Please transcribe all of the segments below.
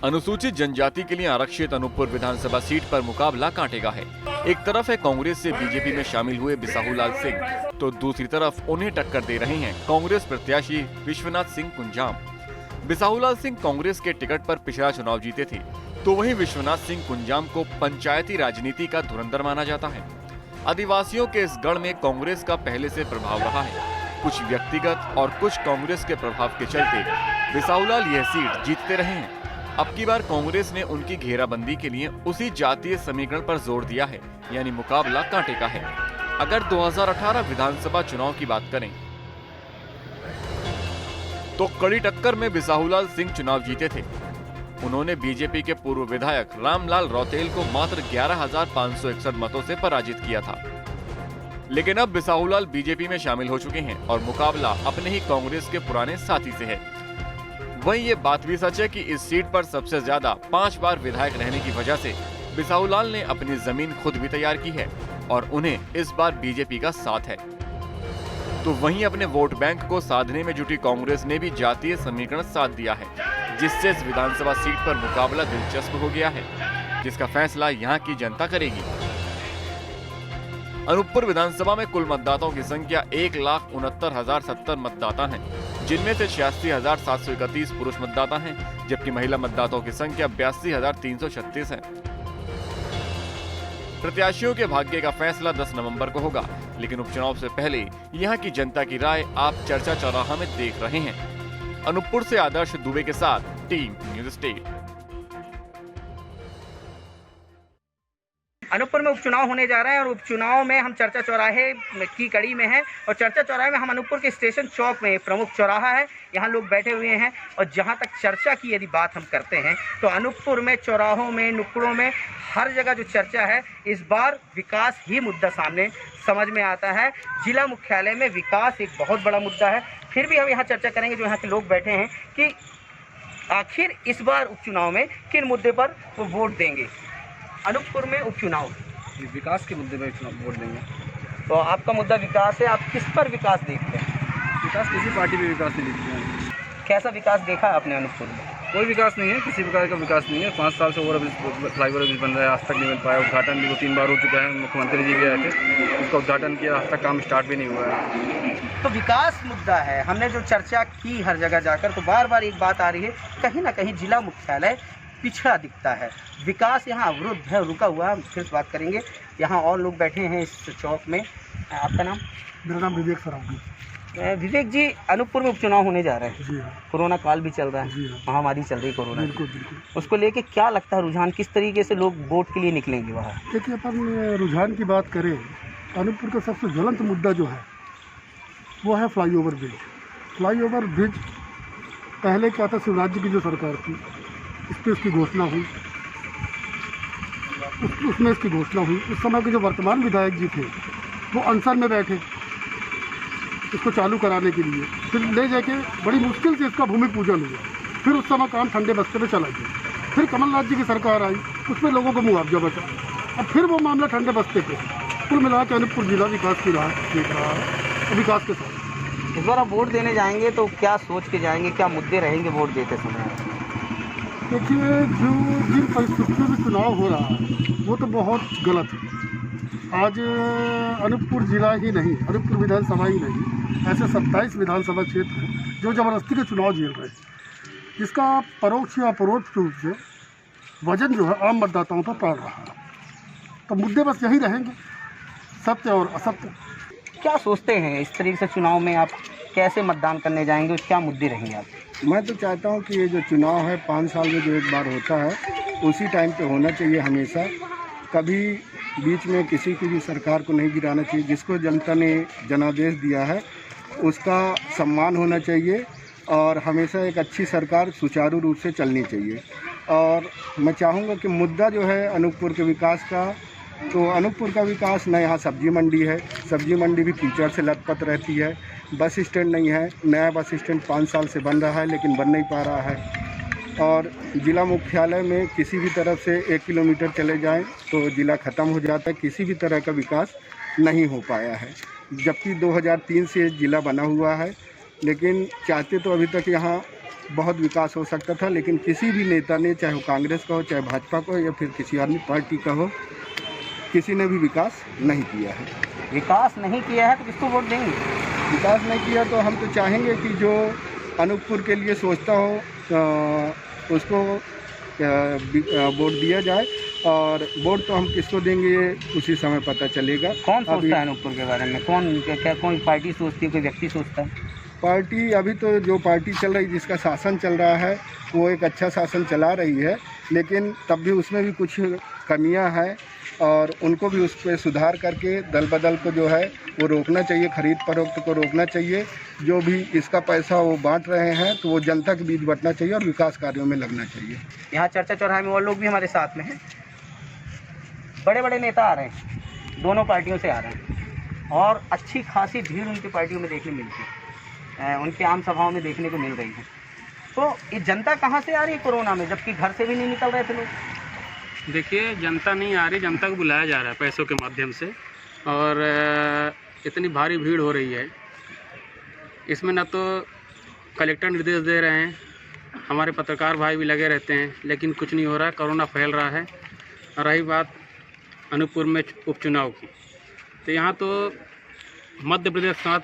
अनुसूचित जनजाति के लिए आरक्षित अनूपपुर विधानसभा सीट पर मुकाबला कांटे का है। एक तरफ है कांग्रेस से बीजेपी में शामिल हुए बिसाहूलाल सिंह, तो दूसरी तरफ उन्हें टक्कर दे रहे हैं कांग्रेस प्रत्याशी विश्वनाथ सिंह कुंजाम। बिसाहूलाल सिंह कांग्रेस के टिकट पर पिछला चुनाव जीते थे, तो वहीं विश्वनाथ सिंह कुंजाम को पंचायती राजनीति का धुरंधर माना जाता है। आदिवासियों के इस गढ़ में कांग्रेस का पहले से प्रभाव रहा है। कुछ व्यक्तिगत और कुछ कांग्रेस के प्रभाव के चलते बिसाहूलाल यह सीट जीतते रहे हैं। अब की बार कांग्रेस ने उनकी घेराबंदी के लिए उसी जातीय समीकरण पर जोर दिया है, यानी मुकाबला कांटे का है। अगर 2018 विधानसभा चुनाव की बात करें तो कड़ी टक्कर में बिसाहूलाल सिंह चुनाव जीते थे। उन्होंने बीजेपी के पूर्व विधायक रामलाल रौतेल को मात्र 11,561 मतों से पराजित किया था। लेकिन अब बिसाहूलाल बीजेपी में शामिल हो चुके हैं और मुकाबला अपने ही कांग्रेस के पुराने साथी से है। वहीं ये बात भी सच है कि इस सीट पर सबसे ज्यादा 5 बार विधायक रहने की वजह से बिसाहूलाल ने अपनी जमीन खुद भी तैयार की है और उन्हें इस बार बीजेपी का साथ है। तो वहीं अपने वोट बैंक को साधने में जुटी कांग्रेस ने भी जातीय समीकरण साथ दिया है, जिससे इस विधानसभा सीट पर मुकाबला दिलचस्प हो गया है, जिसका फैसला यहाँ की जनता करेगी। अनूपपुर विधानसभा में कुल मतदाताओं की संख्या 1,69,070 मतदाता हैं, जिनमें से 86,731 पुरुष मतदाता हैं, जबकि महिला मतदाताओं की संख्या 82,336 है। प्रत्याशियों के भाग्य का फैसला 10 नवंबर को होगा, लेकिन उपचुनाव से पहले यहाँ की जनता की राय आप चर्चा चौराहा में देख रहे हैं। अनूपपुर से आदर्श दुबे के साथ टीम न्यूज स्टेट। अनूपपुर में उपचुनाव होने जा रहा है और उपचुनाव में हम चर्चा चौराहे की कड़ी में हैं और चर्चा चौराहे में हम अनूपपुर के स्टेशन चौक में प्रमुख चौराहा है, यहाँ लोग बैठे हुए हैं। और जहाँ तक चर्चा की यदि बात हम करते हैं तो अनूपपुर में चौराहों में नुक्कड़ों में हर जगह जो चर्चा है, इस बार विकास ही मुद्दा सामने समझ में आता है। जिला मुख्यालय में विकास एक बहुत बड़ा मुद्दा है। फिर भी हम यहाँ चर्चा करेंगे जो यहाँ के लोग बैठे हैं कि आखिर इस बार उपचुनाव में किन मुद्दे पर वो वोट देंगे। अनूपपुर में उपचुनाव विकास के मुद्दे पर वोट देंगे। तो आपका मुद्दा विकास है, आप किस पर विकास देखते हैं? विकास किसी पार्टी में विकास नहीं दिखते हैं। कैसा विकास देखा आपने अनूपपुर में? कोई विकास नहीं है, किसी प्रकार का विकास नहीं है। 5 साल से ओवर फ्लाईओवर ब्रिज बन रहा है, आज तक नहीं बन पाया। उद्घाटन भी 2-3 बार हो चुका है, मुख्यमंत्री जी भी आए थे, उसका उद्घाटन किया, आज तक काम स्टार्ट भी नहीं हुआ है। तो विकास मुद्दा है। हमने जो चर्चा की हर जगह जाकर, तो बार बार एक बात आ रही है, कहीं ना कहीं जिला मुख्यालय पिछड़ा दिखता है, विकास यहाँ अवरुद्ध है, रुका हुआ है। फिर बात करेंगे, यहाँ और लोग बैठे हैं इस चौक में। आपका नाम? मेरा नाम विवेक सरावगी। विवेक जी, अनूपपुर में उपचुनाव होने जा रहे हैं। जी हाँ। कोरोना काल भी चल रहा है, जी हाँ। महामारी चल रही है कोरोना की। बिल्कुल बिल्कुल। उसको लेके क्या लगता है रुझान, किस तरीके से लोग वोट के लिए निकलेंगे वहाँ? देखिए, अपन रुझान की बात करें, अनूपपुर का सबसे ज्वलंत मुद्दा जो है वो है फ्लाईओवर ब्रिज। फ्लाईओवर ब्रिज पहले क्या था, शिवराज जी की जो सरकार थी, इस पर उसकी घोषणा हुई, उसमें इसकी घोषणा हुई। उस समय के जो वर्तमान विधायक जी थे वो अनशन में बैठे इसको चालू कराने के लिए, फिर ले जाके बड़ी मुश्किल से इसका भूमि पूजन हुआ। फिर उस समय काम ठंडे बस्ते में चला गया। फिर कमलनाथ जी की सरकार आई, उसमें लोगों को मुआवजा बचा। अब फिर वो मामला ठंडे बस्ते पे। कुल मिला के अनूपपुर जिला विकास की राह देख रहा है, विकास के साथ। इस बार आप वोट देने जाएंगे तो क्या सोच के जाएंगे, क्या मुद्दे रहेंगे वोट देते समय? देखिए, जो जिन परिस्थितियों में चुनाव हो रहा है वो तो बहुत गलत है। आज अनूपपुर जिला ही नहीं, अनूपपुर विधानसभा ही नहीं, ऐसे 27 विधानसभा क्षेत्र हैं जो ज़बरदस्ती के चुनाव झेल रहे हैं, जिसका परोक्ष या अपरोक्ष रूप से वजन जो है आम मतदाताओं पर पड़ रहा है। तो मुद्दे बस यही रहेंगे, सत्य और असत्य। क्या सोचते हैं इस तरीके से चुनाव में आप कैसे मतदान करने जाएंगे और क्या मुद्दे रहेंगे आप? मैं तो चाहता हूं कि ये जो चुनाव है 5 साल में जो एक बार होता है उसी टाइम पे होना चाहिए हमेशा। कभी बीच में किसी की भी सरकार को नहीं गिराना चाहिए। जिसको जनता ने जनादेश दिया है उसका सम्मान होना चाहिए और हमेशा एक अच्छी सरकार सुचारू रूप से चलनी चाहिए। और मैं चाहूँगा कि मुद्दा जो है अनूपपुर के विकास का, तो अनूपपुर का विकास न यहाँ सब्जी मंडी है, सब्जी मंडी भी कीचड़ से लथपथ रहती है। बस स्टैंड नहीं है, नया बस स्टैंड 5 साल से बन रहा है लेकिन बन नहीं पा रहा है। और ज़िला मुख्यालय में किसी भी तरफ से 1 किलोमीटर चले जाएं तो ज़िला ख़त्म हो जाता है, किसी भी तरह का विकास नहीं हो पाया है। जबकि 2003 से ज़िला बना हुआ है, लेकिन चाहते तो अभी तक यहाँ बहुत विकास हो सकता था, लेकिन किसी भी नेता ने, चाहे वो कांग्रेस का हो, चाहे भाजपा का हो, या फिर किसी अन्य पार्टी का हो, किसी ने भी विकास नहीं किया है। विकास नहीं किया है तो किसको वोट देंगे? विकास नहीं किया तो हम तो चाहेंगे कि जो अनूपपुर के लिए सोचता हो उसको वोट दिया जाए, और वोट तो हम किसको देंगे उसी समय पता चलेगा। कौन सोचता है अनूपपुर के बारे में? कौन पार्टी सोचती है, कोई व्यक्ति सोचता है? पार्टी अभी तो जो पार्टी चल रही, जिसका शासन चल रहा है, वो एक अच्छा शासन चला रही है, लेकिन तब भी उसमें भी कुछ कमियां हैं, और उनको भी उस पर सुधार करके दल बदल को जो है वो रोकना चाहिए, खरीद फरोख्त को रोकना चाहिए। जो भी इसका पैसा वो बांट रहे हैं तो वो जनता के बीच बंटना चाहिए और विकास कार्यों में लगना चाहिए। यहाँ चर्चा चौराहे में और लोग भी हमारे साथ में हैं। बड़े बड़े नेता आ रहे हैं, दोनों पार्टियों से आ रहे हैं, और अच्छी खासी भीड़ उनकी पार्टियों में देखने मिलती है, उनकी आम सभाओं में देखने को मिल रही है। तो ये जनता कहाँ से आ रही है कोरोना में, जबकि घर से भी नहीं निकल रहे थे लोग? देखिए, जनता नहीं आ रही, जनता को बुलाया जा रहा है पैसों के माध्यम से, और इतनी भारी भीड़ हो रही है। इसमें न तो कलेक्टर निर्देश दे रहे हैं, हमारे पत्रकार भाई भी लगे रहते हैं, लेकिन कुछ नहीं हो रहा है, कोरोना फैल रहा है। और रही बात अनूपपुर में उपचुनाव की, तो यहाँ तो मध्य प्रदेश के साथ,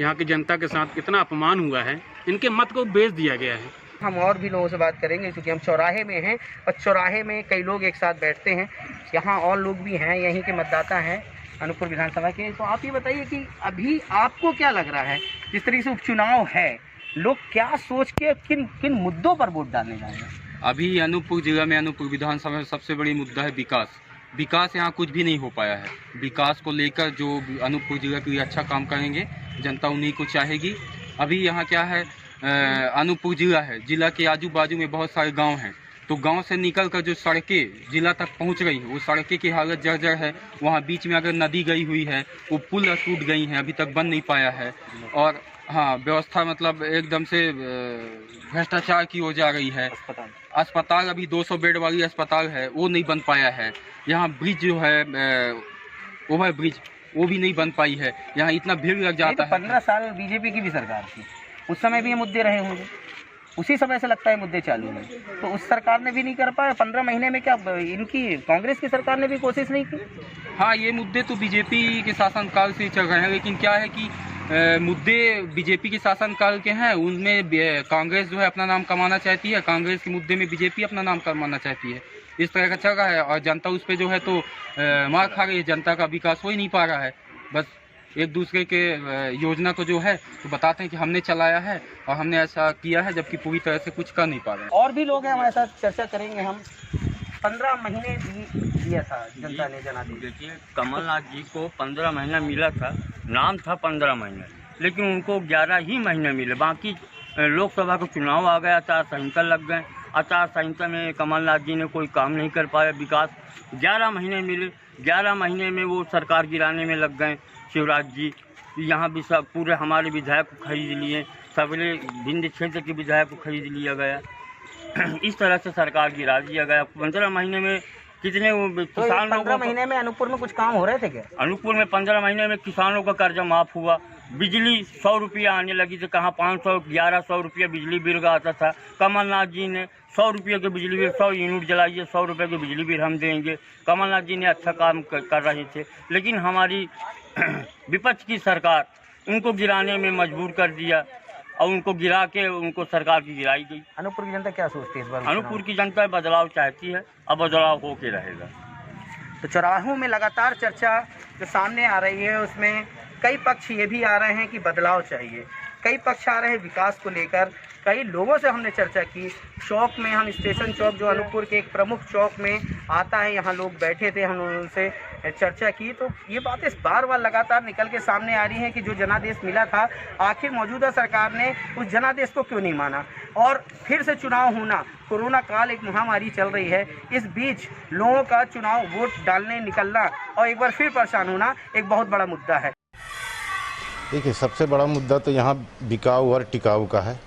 यहाँ की जनता के साथ इतना अपमान हुआ है, इनके मत को बेच दिया गया है। हम और भी लोगों से बात करेंगे, क्योंकि हम चौराहे में हैं और चौराहे में कई लोग एक साथ बैठते हैं। यहाँ और लोग भी हैं, यहीं के मतदाता हैं अनूपपुर विधानसभा के। तो आप ये बताइए कि अभी आपको क्या लग रहा है, जिस तरीके से उपचुनाव है, लोग क्या सोच के किन किन मुद्दों पर वोट डालने जाएंगे? अभी अनूपपुर जिला में, अनूपपुर विधानसभा में सबसे बड़ी मुद्दा है विकास। विकास यहाँ कुछ भी नहीं हो पाया है। विकास को लेकर जो अनूपपुर जिला के लिए अच्छा काम करेंगे, जनता उन्हीं को चाहेगी। अभी यहाँ क्या है, अनूपपुर जिला है, जिला के आजू बाजू में बहुत सारे गांव हैं, तो गांव से निकल कर जो सड़कें जिला तक पहुंच रही हैं, वो सड़कें की हालत जर्जर है। वहाँ बीच में अगर नदी गई हुई है, वो पुल टूट गई हैं, अभी तक बन नहीं पाया है। और हाँ, व्यवस्था मतलब एकदम से भ्रष्टाचार की ओर जा रही है। अस्पताल अभी 200 बेड वाली अस्पताल है, वो नहीं बन पाया है। यहाँ ब्रिज जो है, ओवर ब्रिज, वो भी नहीं बन पाई है। यहाँ इतना भीड़ लग जाता है। 15 साल बीजेपी की भी सरकार थी, उस समय भी ये मुद्दे रहे होंगे, उसी समय से लगता है मुद्दे चालू हैं। तो उस सरकार ने भी नहीं कर पाया 15 महीने में। क्या इनकी कांग्रेस की सरकार ने भी कोशिश नहीं की? हाँ, ये मुद्दे तो बीजेपी के शासनकाल से चल रहे हैं, लेकिन क्या है कि मुद्दे बीजेपी के शासनकाल के हैं, उनमें कांग्रेस जो है अपना नाम कमाना चाहती है, कांग्रेस के मुद्दे में बीजेपी अपना नाम कमाना चाहती है। इस तरह का चल रहा है, और जनता उस पर जो है तो मार खा रही है। जनता का विकास हो ही नहीं पा रहा है। बस एक दूसरे के योजना को जो है तो बताते हैं कि हमने चलाया है और हमने ऐसा किया है, जबकि पूरी तरह से कुछ कर नहीं पा रहे हैं। और भी लोग हैं हमारे साथ, चर्चा करेंगे हम। 15 महीने दिया था जनता ने जनादेश। देखिए, कमलनाथ जी को 15 महीना मिला था, नाम था 15 महीने, लेकिन उनको 11 ही महीने मिले। बाकी लोकसभा का चुनाव आ गया, आचार संहिता लग गए। आचार संहिता में कमलनाथ जी ने कोई काम नहीं कर पाया। विकास 11 महीने मिले, 11 महीने में वो सरकार गिराने में लग गए। शिवराज जी यहाँ भी सब पूरे हमारे विधायक को खरीद लिए, सवेरे भिंड क्षेत्र के विधायक को खरीद लिया गया। इस तरह से सरकार गिरा दिया गया। 15 महीने में कितने किसान लोगों 15 महीने में अनूपपुर में कुछ काम हो रहे थे क्या? अनूपपुर में 15 महीने में किसानों का कर्जा माफ़ हुआ। बिजली 100 रुपया आने लगी थी, कहाँ 500 1100 रुपया बिजली बिल का आता था। कमलनाथ जी ने 100 रुपये के बिजली बिल, 100 यूनिट जलाइए, 100 रुपये के बिजली बिल हम देंगे। कमलनाथ जी ने अच्छा काम कर रहे थे, लेकिन हमारी विपक्ष की सरकार उनको गिराने में मजबूर कर दिया, और उनको गिरा के उनको सरकार की गिराई गई। अनूपपुर की जनता क्या सोचती है इस बार? अनूपपुर की जनता बदलाव चाहती है, अब बदलाव होके रहेगा। तो चौराहों में लगातार चर्चा जो सामने आ रही है, उसमें कई पक्ष ये भी आ रहे हैं कि बदलाव चाहिए, कई पक्ष आ रहे हैं विकास को लेकर। कई लोगों से हमने चर्चा की। चौक में हम, स्टेशन चौक जो अनूपपुर के एक प्रमुख चौक में आता है, यहाँ लोग बैठे थे, हमने उनसे चर्चा की। तो ये बातें बार बार लगातार निकल के सामने आ रही हैं कि जो जनादेश मिला था, आखिर मौजूदा सरकार ने उस जनादेश को क्यों नहीं माना, और फिर से चुनाव होना। कोरोना काल, एक महामारी चल रही है, इस बीच लोगों का चुनाव वोट डालने निकलना और एक बार फिर परेशान होना एक बहुत बड़ा मुद्दा है। देखिए, सबसे बड़ा मुद्दा तो यहाँ बिकाऊ और टिकाऊ का है।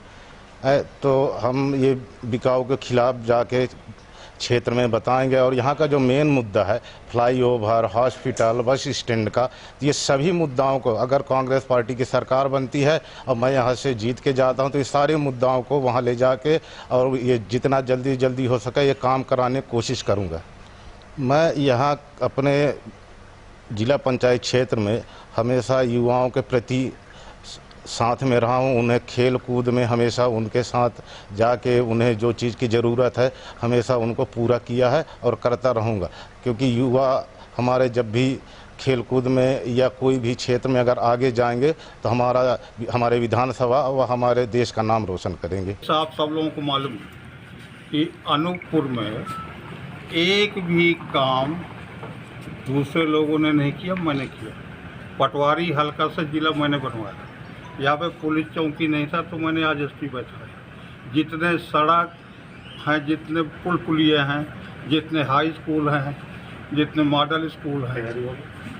तो हम ये बिकाऊ के खिलाफ जाके क्षेत्र में बताएंगे। और यहाँ का जो मेन मुद्दा है फ्लाईओवर, हॉस्पिटल, बस स्टैंड का, ये सभी मुद्दाओं को अगर कांग्रेस पार्टी की सरकार बनती है और मैं यहाँ से जीत के जाता हूँ तो ये सारे मुद्दाओं को वहाँ ले जाके और ये जितना जल्दी हो सके ये काम कराने की कोशिश करूँगा। मैं यहाँ अपने जिला पंचायत क्षेत्र में हमेशा युवाओं के प्रति साथ में रहा हूँ। उन्हें खेल कूद में हमेशा उनके साथ जाके उन्हें जो चीज़ की ज़रूरत है हमेशा उनको पूरा किया है और करता रहूँगा, क्योंकि युवा हमारे जब भी खेल कूद में या कोई भी क्षेत्र में अगर आगे जाएंगे तो हमारे विधानसभा व हमारे देश का नाम रोशन करेंगे। आप सब लोगों को मालूम है कि अनूपपुर में एक भी काम दूसरे लोगों ने नहीं किया, मैंने किया। पटवारी हल्का से जिला मैंने बनवाया। यहाँ पे पुलिस चौकी नहीं था तो मैंने आज एसपी बैठाया। जितने सड़क हैं, जितने पुल पुलिया हैं, जितने हाई स्कूल हैं, जितने मॉडल स्कूल हैं,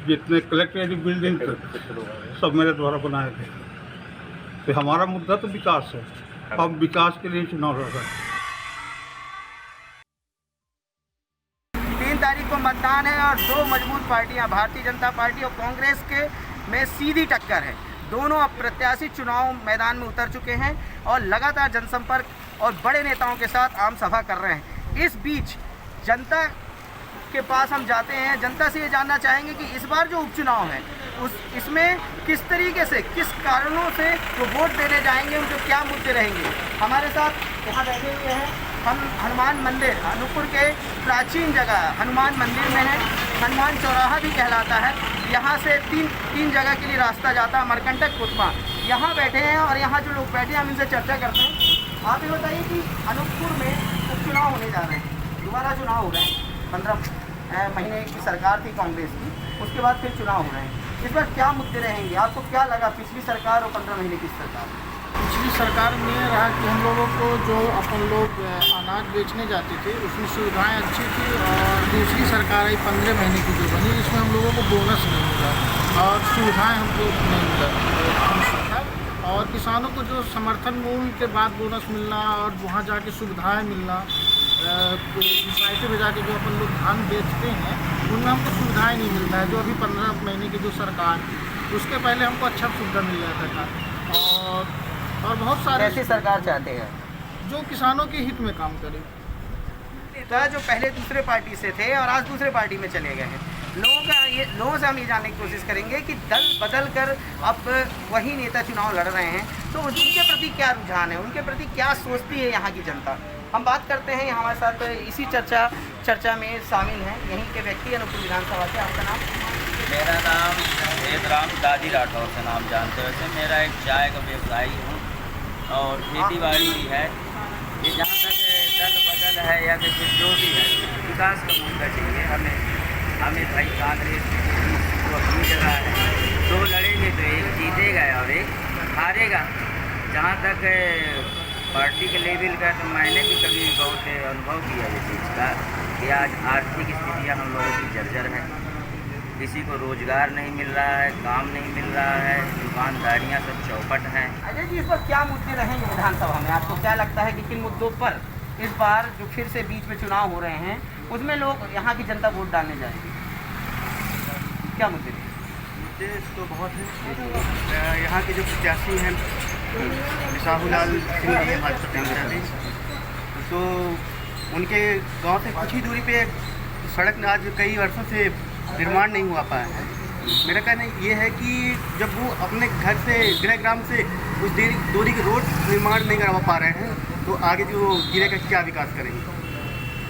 जितने कलेक्ट्रेट बिल्डिंग सब मेरे द्वारा बनाए गए। तो हमारा मुद्दा तो विकास है। अब विकास के लिए चुनाव लड़ रहा है। 3 तारीख को मतदान है और 2 मजबूत पार्टियां भारतीय जनता पार्टी और कांग्रेस के में सीधी टक्कर है। दोनों अब प्रत्याशी चुनाव मैदान में उतर चुके हैं और लगातार जनसंपर्क और बड़े नेताओं के साथ आम सभा कर रहे हैं। इस बीच जनता के पास हम जाते हैं। जनता से ये जानना चाहेंगे कि इस बार जो उपचुनाव है इसमें किस तरीके से, किस कारणों से वो वोट देने जाएंगे, उनके क्या मुद्दे रहेंगे। हमारे साथ यहाँ बैठे हुए हैं हम हनुमान मंदिर, अनूपपुर के प्राचीन जगह हनुमान मंदिर में है। हनुमान चौराहा भी कहलाता है। यहाँ से तीन जगह के लिए रास्ता जाता है, मरकंटक, कुतमा। यहाँ बैठे हैं और यहाँ जो लोग बैठे हैं हम इनसे चर्चा करते हैं। आप ये बताइए कि अनूपपुर में उपचुनाव होने जा रहे हैं, दोबारा चुनाव हो रहे हैं। 15 महीने की सरकार थी कांग्रेस की, उसके बाद फिर चुनाव हो रहे हैं। इस बार क्या मुद्दे रहेंगे? आपको क्या लगा पिछली सरकार और 15 महीने की सरकार? पिछली सरकार में ये रहा कि हम लोगों को जो अपन लोग अनाज बेचने जाते थे उसमें सुविधाएं अच्छी थी, और दूसरी सरकार आई 15 महीने की जो बनी इसमें हम लोगों को बोनस नहीं मिला और सुविधाएं हमको नहीं मिला। और किसानों को जो समर्थन मूल्य के बाद बोनस मिलना और वहाँ जाके सुविधाएँ मिलना, सोसाइटी में जाके जो अपन लोग धान बेचते हैं उनमें हमको सुविधाएँ नहीं मिलता है। जो अभी 15 महीने की जो सरकार थी उसके पहले हमको अच्छा सुविधा मिल जाता था। और बहुत सारे ऐसी सरकार चाहते हैं जो किसानों के हित में काम करे। तो जो पहले दूसरे पार्टी से थे और आज दूसरे पार्टी में चले गए हैं, लोगों से हम ये जानने की कोशिश करेंगे कि दल बदल कर अब वही नेता चुनाव लड़ रहे हैं, तो उनके प्रति क्या रुझान है, उनके प्रति क्या सोचती है यहाँ की जनता। हम बात करते हैं, हमारे साथ इसी चर्चा में शामिल हैं यहीं के व्यक्ति अनूपपुर विधानसभा से। आपका नाम? मेरा नाम वेदराम दादी राठौर से नाम जानते हो। वैसे मेरा एक चाय का व्यवसायी हूँ और खेती बाड़ी भी है। ये जहाँ तक दल बदल है या कि जो भी है, विकास का मुद्दा चाहिए हमें भाई कांग्रेस तो अपनी जगह है, 2 लड़ेंगे तो एक जीतेगा और एक हारेगा। जहाँ तक पार्टी के लेवल का तो मैंने भी कभी बहुत अनुभव किया इस चीज़ का कि आज आर्थिक स्थितियाँ हम लोगों की जर्जर है। किसी को रोजगार नहीं मिल रहा है, काम नहीं मिल रहा है, दुकानदारियाँ सब चौपट हैं। अजय जी, इस पर क्या मुद्दे रहेंगे विधानसभा में? आपको क्या लगता है कि किन मुद्दों पर इस बार जो फिर से बीच में चुनाव हो रहे हैं उसमें लोग यहाँ की जनता वोट डालने जाएगी? क्या मुद्दे? मुद्दे तो बहुत हैं। यहाँ के जो प्रत्याशी हैं बिसाहूलाल सिंह जी भाजपा प्रत्याशी, तो उनके गांव से कुछ ही दूरी पे सड़क आज कई वर्षों से निर्माण नहीं हुआ पाया है। मेरा कहना ये है कि जब वो अपने घर से गृहग्राम से उस दूरी के रोड निर्माण नहीं करवा पा रहे हैं तो आगे जो जिले का क्या विकास करेंगे?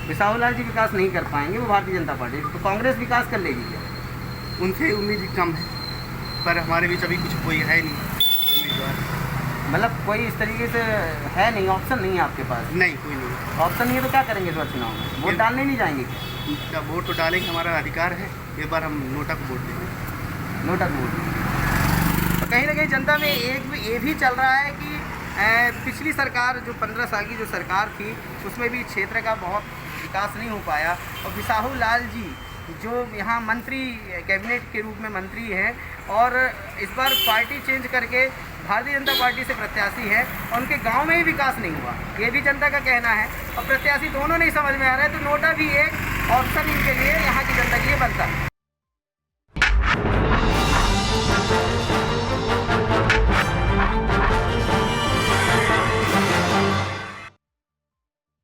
बिसाहूलाल जी विकास नहीं कर पाएंगे, वो भारतीय जनता पार्टी, तो कांग्रेस विकास कर लेगी क्या? उनसे उम्मीद ही कम है, पर हमारे बीच अभी कुछ कोई है नहीं उम्मीदवार। मतलब कोई इस तरीके से है नहीं, ऑप्शन नहीं है आपके पास? नहीं, कोई नहीं ऑप्शन नहीं है तो क्या करेंगे इस बार चुनाव में? वोट डालने नहीं जाएंगे क्या? वोट तो डालेंगे, हमारा अधिकार है। एक बार हम नोटा को वोट देंगे। नोटा को वोट। तो कहीं ना कहीं जनता में ये भी चल रहा है कि पिछली सरकार जो 15 साल की जो सरकार थी उसमें भी क्षेत्र का बहुत विकास नहीं हो पाया और बिसाहूलाल जी जो यहाँ मंत्री कैबिनेट के रूप में मंत्री हैं और इस बार पार्टी चेंज करके भारतीय जनता पार्टी से प्रत्याशी है और उनके गांव में ही विकास नहीं हुआ, ये भी जनता का कहना है। और प्रत्याशी दोनों नहीं समझ में आ रहा है, तो नोटा भी एक ऑप्शन इनके लिए यहाँ की जनता के लिए बनता है।